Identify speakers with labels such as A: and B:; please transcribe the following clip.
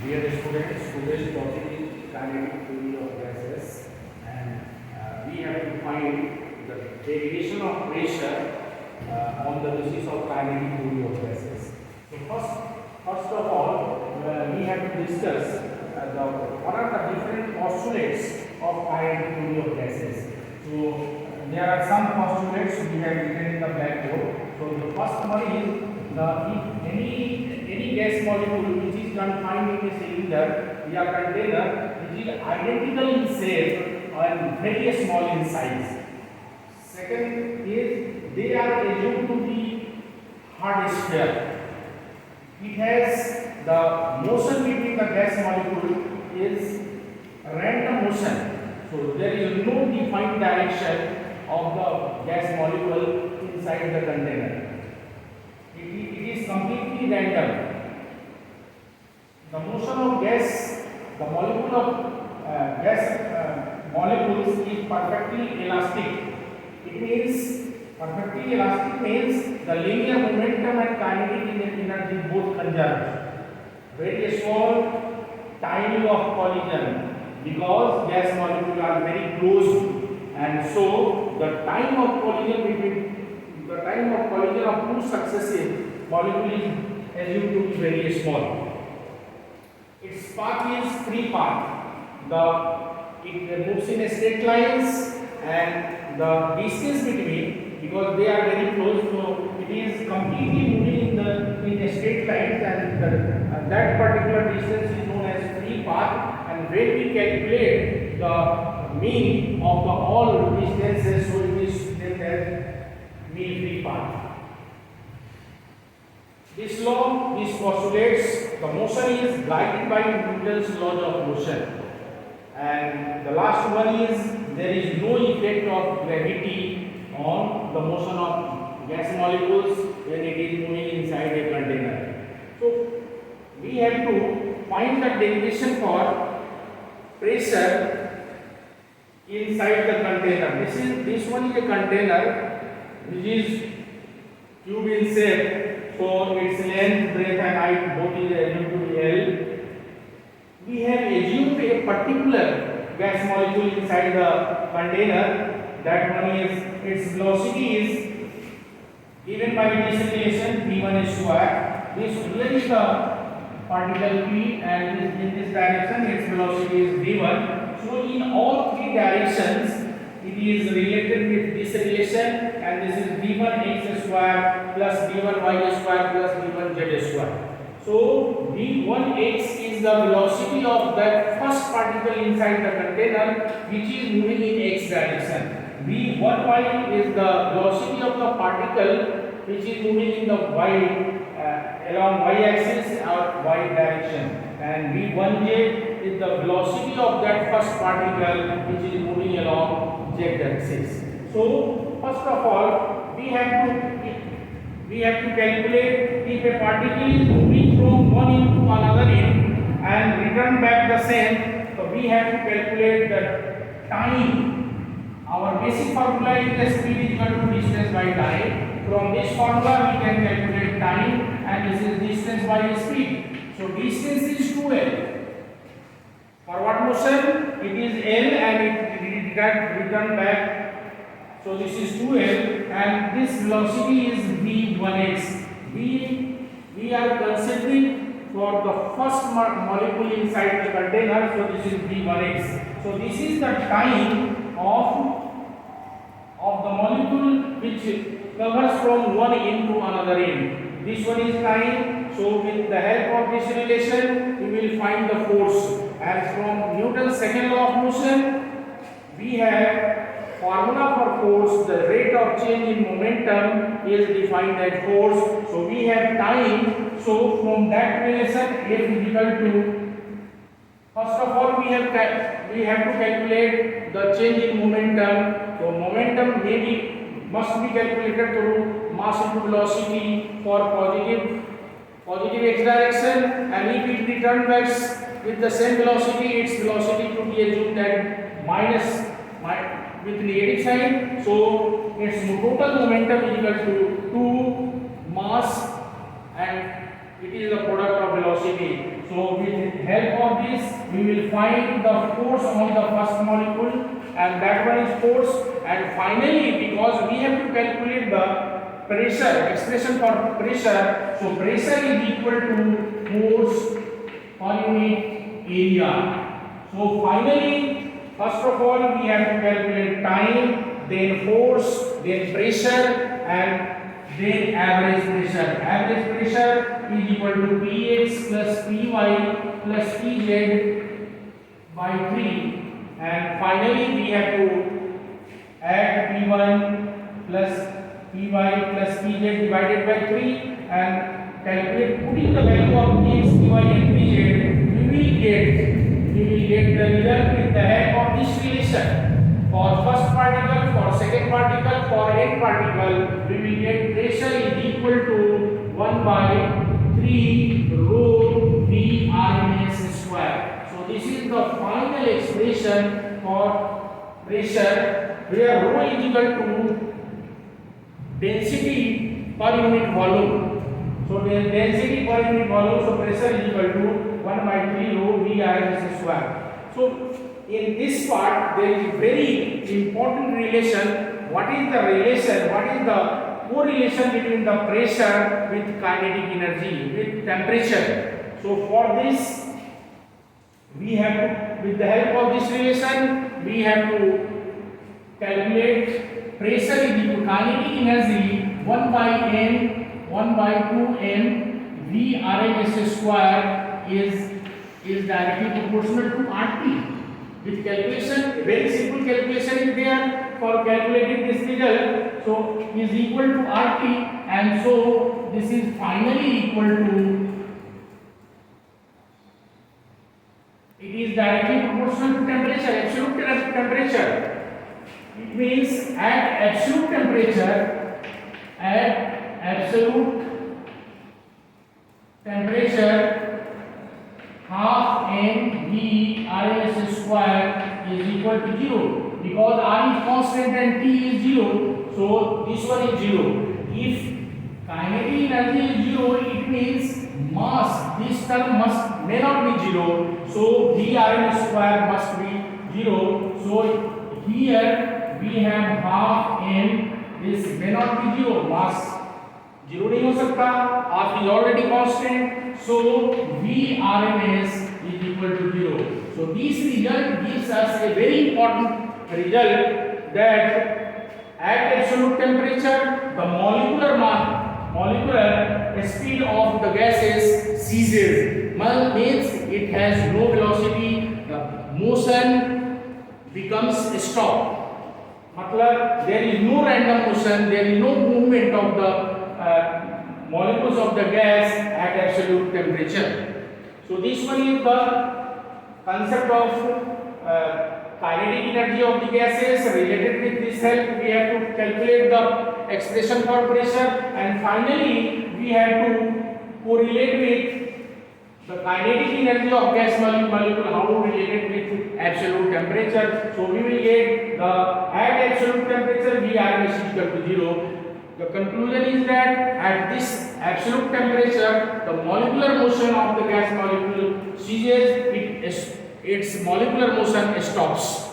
A: Dear students, today's topic is kinetic theory of gases, and we have to find the derivation of pressure on the basis of kinetic theory of gases. So first of all, we have to discuss what are the different postulates of kinetic theory of gases. So there are some postulates we have written in the blackboard. So the first one is if any gas molecule which is confined in a cylinder or container which is identical in shape and very small in size. Second is they are assumed to be hard sphere. It has the motion between the gas molecule is random motion. So there is no defined direction of the gas molecule inside the container. It is completely random. The motion of gas, the molecule of gas molecules is perfectly elastic. It means perfectly elastic means the linear momentum and kinetic energy both conserved. Very small timing of collision because gas molecules are very close, and so the time of collision of two successive molecules is assumed to be very small. Its path is free path. It moves in straight lines, and the distance between, because they are very close, so it is completely moving in a straight lines, and that particular distance is known as free path. And when we calculate the mean of the all distances, so it is named as mean free path. This law, this postulates the motion is guided by Newton's laws of motion. And the last one is there is no effect of gravity on the motion of gas molecules when it is moving inside a container. So we have to find the derivation for pressure inside the container. This one is a container which is tube in shape. So its length, breadth and height both is assumed to be L. We have assumed a particular gas molecule inside the container. That one is its velocity is given by deceleration v1 square. This here is the particle p, and in this direction its velocity is v1. So in all three directions it is related with deceleration, and this is v1 x square plus v1 y square plus v1 z square. So v1 x is the velocity of that first particle inside the container which is moving in x direction. v1 y is the velocity of the particle which is moving in the y along y axis or y direction, and v1 z is the velocity of that first particle which is moving along z axis. So first of all we have to calculate if a particle is moving from one end to another end and return back the same. So we have to calculate the time. Our basic formula is the speed is equal to distance by time. From this formula we can calculate time, and this is distance by speed. So distance is 2L. Forward motion it is L, and it return back. So this is 2L, and this velocity is v1x. We are considering for the first molecule inside the container, so this is v1x. So this is the time of the molecule which covers from one end to another end. This one is time. So with the help of this relation we will find the force. As from Newton's second law of motion, we have formula for force. The rate of change in momentum is defined as force. So we have time. So from that relation F is equal to, first of all we have to calculate the change in momentum. So momentum must be calculated through mass into velocity for positive x direction, and if it returns back with the same velocity, its velocity to be assumed at minus with negative sign. So its total momentum is equal to 2 mass and It is the product of velocity. So with help of this, we will find the force on the first molecule, and that one is force. And finally, because we have to calculate the pressure, expression for pressure, so pressure is equal to force per unit area. So finally, first of all, we have to calculate time, then force, then pressure, and then average pressure. Average pressure is equal to Px plus Py plus Pz by 3, and finally we have to add P1 plus Py plus Pz divided by 3 and calculate. Putting the value of Px, Py and Pz, we will get the result with the help of this relation. For first particle, for second particle, for n particle, we will get pressure is equal to 1 by 3 rho V RMS square. So this is the final expression for pressure, where rho is equal to density per unit volume. So the density per unit volume, so pressure is equal to 1 by 3 rho V RMS square. So in this part, there is a very important relation. What is the relation? What is the correlation between the pressure with kinetic energy, with temperature? So for this, we have to, with the help of this relation, we have to calculate pressure is equal to kinetic energy 1 by n, 1 by 2n V RMS square is directly proportional to RT. With calculation, very simple calculation is there for calculating this result. So is equal to RT, and so this is finally equal to, it is directly proportional to temperature, absolute temperature. It means at absolute temperature, half n V RMS square is equal to 0, because R is constant and T is 0, so this one is 0. If kinetic energy is 0, it means mass, this term may not be 0, so V RMS square must be 0. So here we have half n, this may not be 0, mass 0 नहीं हो सकता, R is already constant, so V RMS is equal to 0. So this result gives us a very important result, that at absolute temperature the molecular speed of the gases ceases, means it has no velocity, the motion becomes stop. मतलब there is no random motion, there is no movement of the molecules of the gas at absolute temperature. So this one is the concept of kinetic energy of the gases. Related with this help, we have to calculate the expression for pressure, and finally we have to correlate with the kinetic energy of gas molecule, how related with absolute temperature. So we will get the at absolute temperature V RMS is equal to 0. The conclusion is that at this absolute temperature, the molecular motion of the gas molecule ceases, its molecular motion stops.